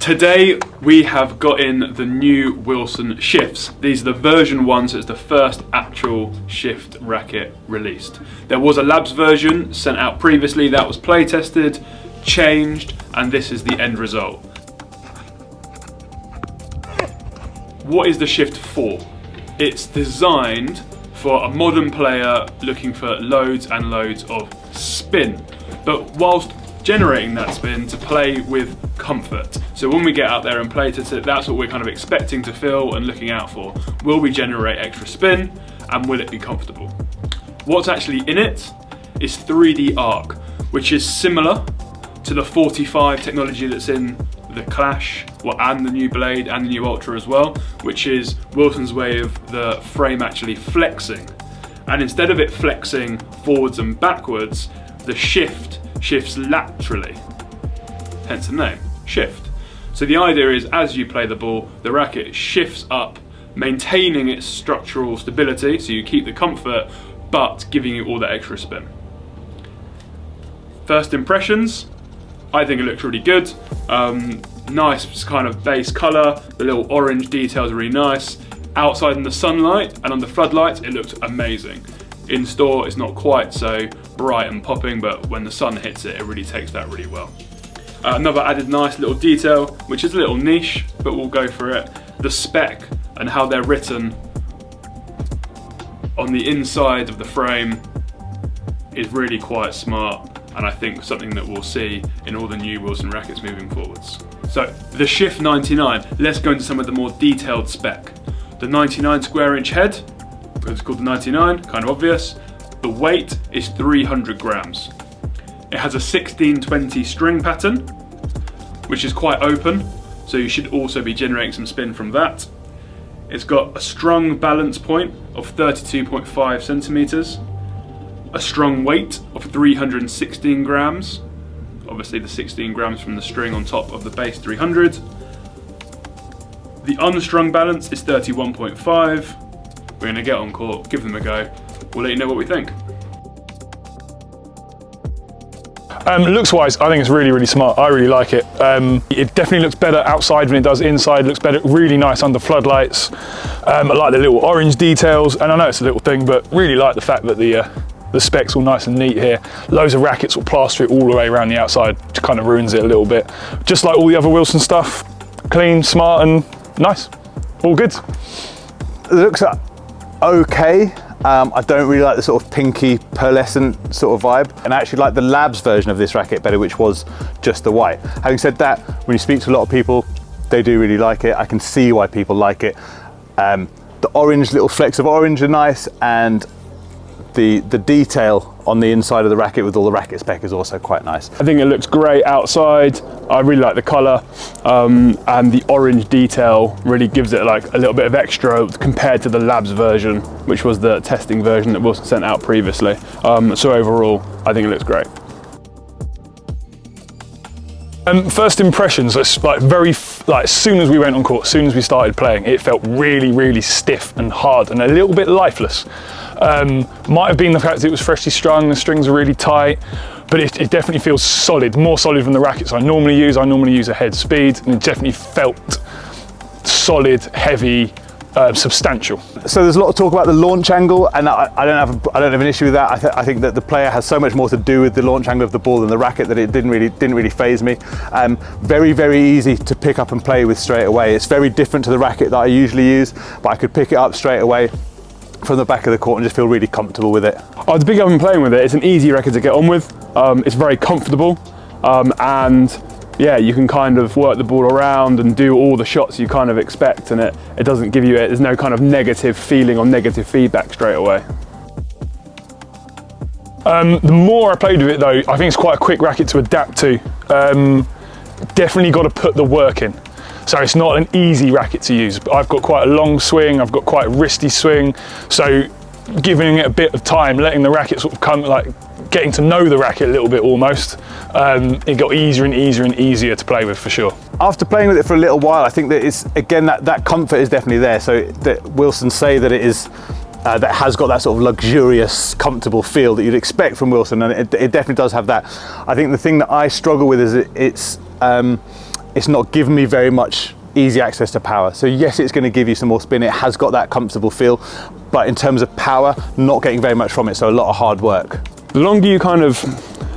Today we have got in the new Wilson shifts. These are the version 1, so it's the first actual shift racket released. There was a labs version sent out previously that was play tested, changed, and this is the end result. What is the shift for? It's designed for a modern player looking for loads and loads of spin, but whilst generating that spin to play with comfort. So when we get out there and play test it, that's what we're kind of expecting to feel and looking out for. Will we generate extra spin, and will it be comfortable? What's actually in it is 3D arc, which is similar to the 45 technology that's in the Clash, and the new Blade and the new Ultra as well, which is Wilson's way of the frame actually flexing. And instead of it flexing forwards and backwards, the shift shifts laterally, hence the name, shift. So the idea is, as you play the ball, the racket shifts up, maintaining its structural stability, so you keep the comfort, but giving you all that extra spin. First impressions, I think it looks really good. Nice kind of base colour, the little orange details are really nice. Outside in the sunlight and under floodlights, it looks amazing. In store, it's not quite so bright and popping, but when the sun hits it, it really takes that really well. Another added nice little detail, which is a little niche, but we'll go for it. The spec and how they're written on the inside of the frame is really quite smart, and I think something that we'll see in all the new Wilson rackets moving forwards. So, the Shift 99, let's go into some of the more detailed spec. The 99 square inch head, it's called the 99, kind of obvious. The weight is 300 grams. It has a 16-20 string pattern, which is quite open, so you should also be generating some spin from that. It's got a strung balance point of 32.5 centimeters, a strung weight of 316 grams, obviously the 16 grams from the string on top of the base 300. The unstrung balance is 31.5. We're going to get on court, give them a go. We'll let you know what we think. Looks wise, I think it's really, really smart. I really like it. It definitely looks better outside than it does inside. It looks better, really nice under floodlights. I like the little orange details, and I know it's a little thing, but really like the fact that the spec's all nice and neat here. Loads of rackets will plaster it all the way around the outside, which kind of ruins it a little bit. Just like all the other Wilson stuff, clean, smart, and nice. All good. It looks okay. I don't really like the sort of pinky pearlescent sort of vibe, and I actually like the labs version of this racket better, which was just the white. Having said that, when you speak to a lot of people, they do really like it. I can see why people like it. The orange, little flecks of orange are nice, and the detail on the inside of the racket with all the racket spec is also quite nice. I think it looks great outside. I really like the colour, and the orange detail really gives it like a little bit of extra compared to the labs version, which was the testing version that Wilson sent out previously. So overall, I think it looks great. First impressions, it's like as soon as we went on court, as soon as we started playing, it felt really, really stiff and hard and a little bit lifeless. Might have been the fact that it was freshly strung, the strings are really tight, but it definitely feels solid, more solid than the rackets I normally use. I normally use a head speed, and it definitely felt solid, heavy, substantial. So there's a lot of talk about the launch angle, and I don't have an issue with that. I think that the player has so much more to do with the launch angle of the ball than the racket that it didn't really faze me. Very, very easy to pick up and play with straight away. It's very different to the racket that I usually use, but I could pick it up straight away from the back of the court and just feel really comfortable with it. The big I've been playing with it, it's an easy racket to get on with. It's very comfortable, and yeah, you can kind of work the ball around and do all the shots you kind of expect, and it doesn't give you, there's no kind of negative feeling or negative feedback straight away. The more I played with it though, I think it's quite a quick racket to adapt to. Definitely got to put the work in. So it's not an easy racket to use. I've got quite a long swing, I've got quite a wristy swing, so giving it a bit of time, letting the racket sort of come, like getting to know the racket a little bit almost, it got easier and easier and easier to play with for sure. After playing with it for a little while, I think that it's, again, that comfort is definitely there. So that Wilson say that it is, that has got that sort of luxurious, comfortable feel that you'd expect from Wilson, and it definitely does have that. I think the thing that I struggle with is it's not giving me very much easy access to power. So yes, it's going to give you some more spin. It has got that comfortable feel, but in terms of power, not getting very much from it. So a lot of hard work. The longer you kind of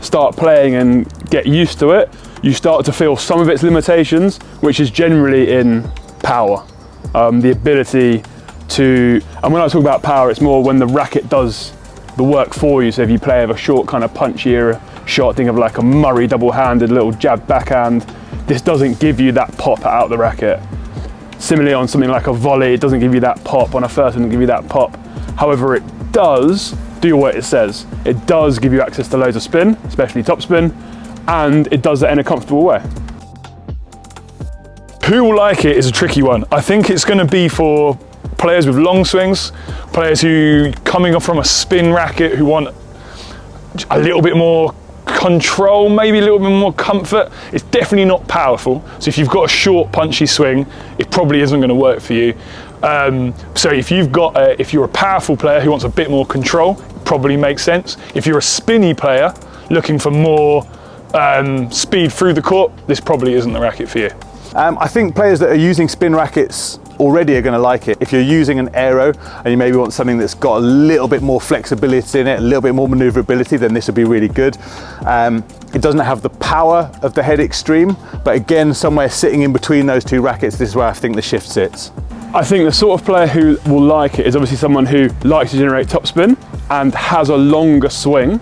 start playing and get used to it, you start to feel some of its limitations, which is generally in power. The ability to, and when I talk about power, it's more when the racket does the work for you. So if you play with a short kind of punchier shot, think of like a Murray double-handed little jab backhand, this doesn't give you that pop out of the racket. Similarly on something like a volley, it doesn't give you that pop. On a first, it doesn't give you that pop. However, it does do what it says. It does give you access to loads of spin, especially topspin, and it does that in a comfortable way. Who will like it is a tricky one. I think it's going to be for players with long swings, players who coming off from a spin racket who want a little bit more control, maybe a little bit more comfort. It's definitely not powerful. So if you've got a short punchy swing, it probably isn't going to work for you. So if you're a powerful player who wants a bit more control, it probably makes sense. If you're a spinny player looking for more speed through the court, this probably isn't the racket for you. I think players that are using spin rackets already are going to like it. If you're using an aero and you maybe want something that's got a little bit more flexibility in it, a little bit more maneuverability, then this would be really good. It doesn't have the power of the Head Extreme, but again, somewhere sitting in between those two rackets, this is where I think the shift sits. I think the sort of player who will like it is obviously someone who likes to generate topspin and has a longer swing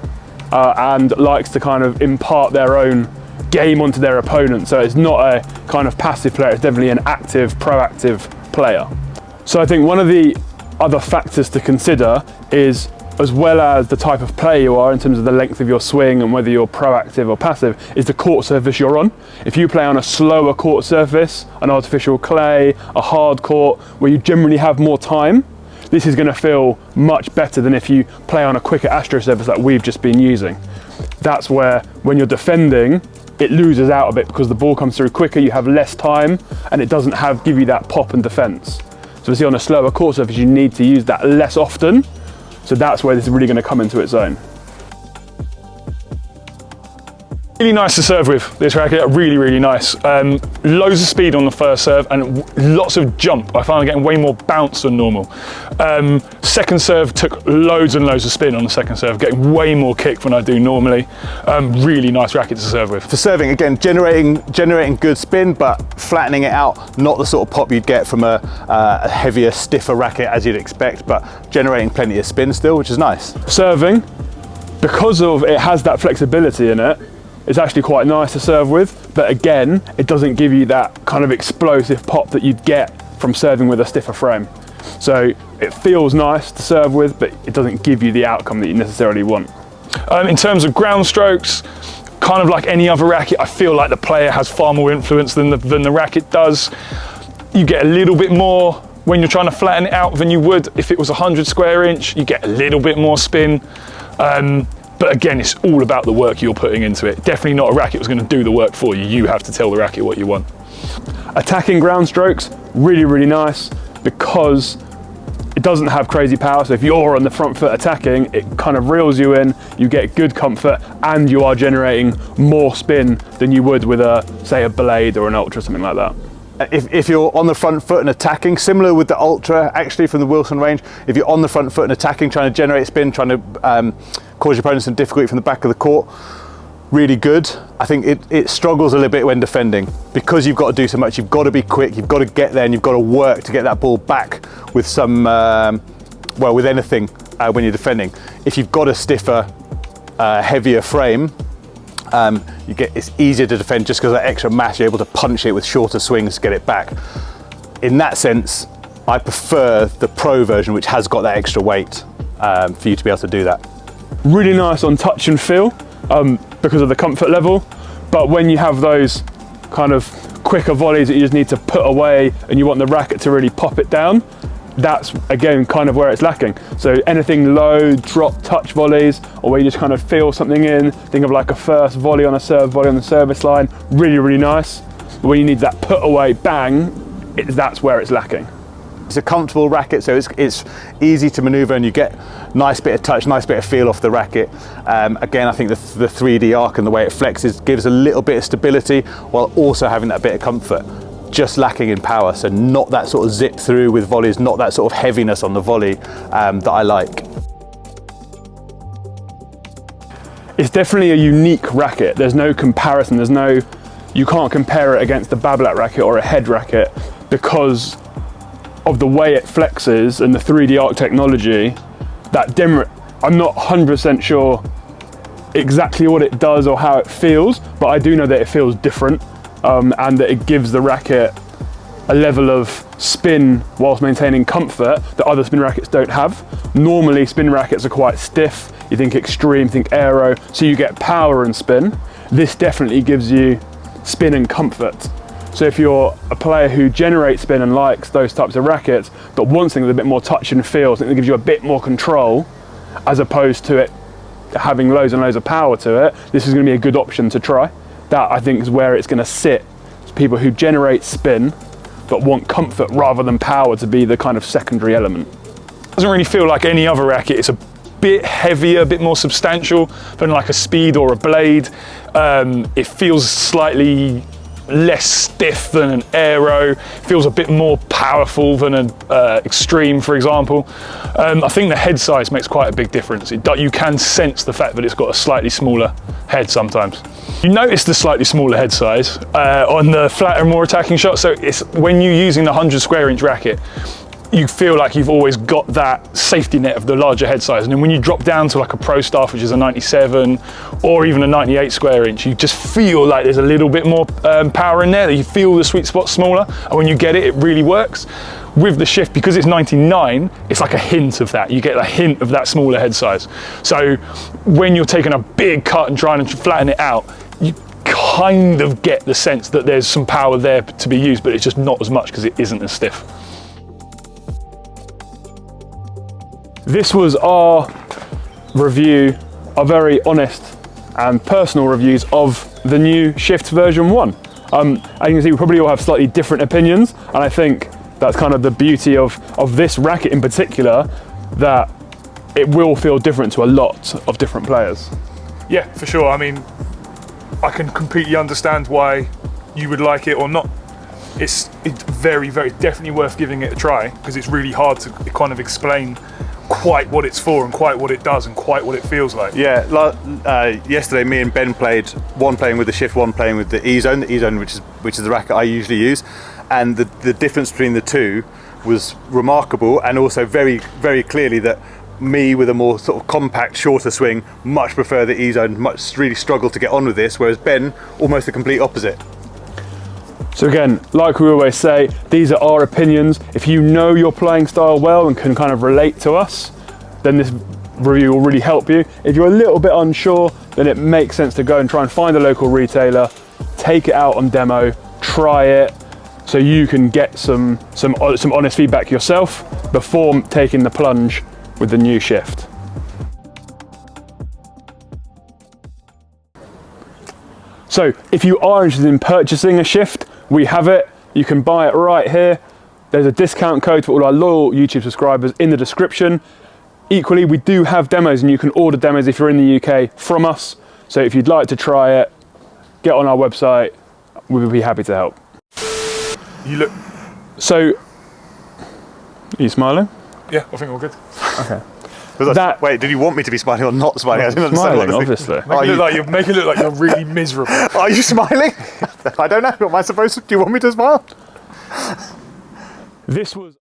and likes to kind of impart their own game onto their opponent. So it's not a kind of passive player, it's definitely an active, proactive player. So I think one of the other factors to consider is, as well as the type of player you are in terms of the length of your swing and whether you're proactive or passive, is the court surface you're on. If you play on a slower court surface, an artificial clay, a hard court, where you generally have more time, this is going to feel much better than if you play on a quicker Astro surface that we've just been using. That's where, when you're defending, it loses out a bit because the ball comes through quicker, you have less time, and it doesn't give you that pop and defense. So see, on a slower court surface, you need to use that less often. So that's where this is really going to come into its own. Really nice to serve with, this racket, really, really nice. Loads of speed on the first serve and lots of jump. I find I'm getting way more bounce than normal. Second serve took loads and loads of spin on the second serve, getting way more kick than I do normally. Really nice racket to serve with. For serving, again, generating good spin, but flattening it out, not the sort of pop you'd get from a heavier, stiffer racket as you'd expect, but generating plenty of spin still, which is nice. Serving, because of it has that flexibility in it, it's actually quite nice to serve with, but again, it doesn't give you that kind of explosive pop that you'd get from serving with a stiffer frame. So it feels nice to serve with, but it doesn't give you the outcome that you necessarily want. In terms of ground strokes, kind of like any other racket, I feel like the player has far more influence than the racket does. You get a little bit more when you're trying to flatten it out than you would if it was 100 square inch. You get a little bit more spin. But again, it's all about the work you're putting into it. Definitely not a racket that's going to do the work for you. You have to tell the racket what you want. Attacking ground strokes, really, really nice because it doesn't have crazy power. So if you're on the front foot attacking, it kind of reels you in, you get good comfort, and you are generating more spin than you would with say a blade or an ultra, something like that. If you're on the front foot and attacking, similar with the Ultra actually from the Wilson range, if you're on the front foot and attacking, trying to generate spin, trying to cause your opponent some difficulty from the back of the court, really good. I think it struggles a little bit when defending because you've got to do so much. You've got to be quick, you've got to get there, and you've got to work to get that ball back with some, well, with anything when you're defending. If you've got a stiffer, heavier frame, it's easier to defend just because of that extra mass. You're able to punch it with shorter swings to get it back. In that sense, I prefer the Pro version, which has got that extra weight for you to be able to do that. Really nice on touch and feel because of the comfort level, but when you have those kind of quicker volleys that you just need to put away and you want the racket to really pop it down, that's again kind of where it's lacking. So anything low, drop, touch volleys, or where you just kind of feel something in, think of like a first volley on a serve volley on the service line, really, really nice. But when you need that put away bang, that's where it's lacking. It's a comfortable racket, so it's easy to maneuver, and you get nice bit of touch, nice bit of feel off the racket. Again, I think the 3D arc and the way it flexes gives a little bit of stability while also having that bit of comfort. Just lacking in power, so not that sort of zip through with volleys, not that sort of heaviness on the volley that I like. It's definitely a unique racket. There's no comparison. You can't compare it against a Babolat racket or a head racket because of the way it flexes and the 3D arc technology. I'm not 100% sure exactly what it does or how it feels, but I do know that it feels different. And that it gives the racket a level of spin whilst maintaining comfort that other spin rackets don't have. Normally spin rackets are quite stiff, you think extreme, think aero, so you get power and spin. This definitely gives you spin and comfort. So if you're a player who generates spin and likes those types of rackets, but wants something with a bit more touch and feel, something that gives you a bit more control, as opposed to it having loads and loads of power to it, this is going to be a good option to try. That, I think, is where it's going to sit. It's people who generate spin but want comfort rather than power to be the kind of secondary element. It doesn't really feel like any other racket. It's a bit heavier, a bit more substantial than like a Speed or a Blade. It feels slightly less stiff than an Aero, feels a bit more powerful than an Extreme, for example. I think the head size makes quite a big difference. You can sense the fact that it's got a slightly smaller head sometimes. You notice the slightly smaller head size on the flatter, more attacking shot. So it's when you're using the 100 square inch racket, you feel like you've always got that safety net of the larger head size. And then when you drop down to like a Pro Staff, which is a 97 or even a 98 square inch, you just feel like there's a little bit more power in there, that you feel the sweet spot smaller. And when you get it, it really works. With the Shift, because it's 99, it's like a hint of that. You get a hint of that smaller head size. So when you're taking a big cut and trying to flatten it out, you kind of get the sense that there's some power there to be used, but it's just not as much because it isn't as stiff. This was our review, our very honest and personal reviews of the new Shift version 1. As you can see, we probably all have slightly different opinions, and I think that's kind of the beauty of this racket in particular, that it will feel different to a lot of different players. Yeah, for sure. I mean, I can completely understand why you would like it or not. It's very, very definitely worth giving it a try, because it's really hard to kind of explain quite what it's for and quite what it does and quite what it feels like. Yeah, yesterday me and Ben played, one playing with the Shift, one playing with the E-Zone, which is the racket I usually use, and the difference between the two was remarkable, and also very, very clearly that me with a more sort of compact, shorter swing much prefer the E-Zone, really struggle to get on with this, whereas Ben, almost the complete opposite. So again, like we always say, these are our opinions. If you know your playing style well and can kind of relate to us, then this review will really help you. If you're a little bit unsure, then it makes sense to go and try and find a local retailer, take it out on demo, try it, so you can get some honest feedback yourself before taking the plunge with the new Shift. So if you are interested in purchasing a Shift, we have it. You can buy it right here. There's a discount code for all our loyal YouTube subscribers in the description. Equally, we do have demos, and you can order demos if you're in the UK from us. So if you'd like to try it, get on our website. We would be happy to help. You look... So, are you smiling? Yeah, I think we're good. Okay. Wait, did you want me to be smiling or not smiling? I didn't understand Smiling, obviously. Make it look like you're really miserable. Are you smiling? I don't know. Am I supposed to? Do you want me to smile? This was...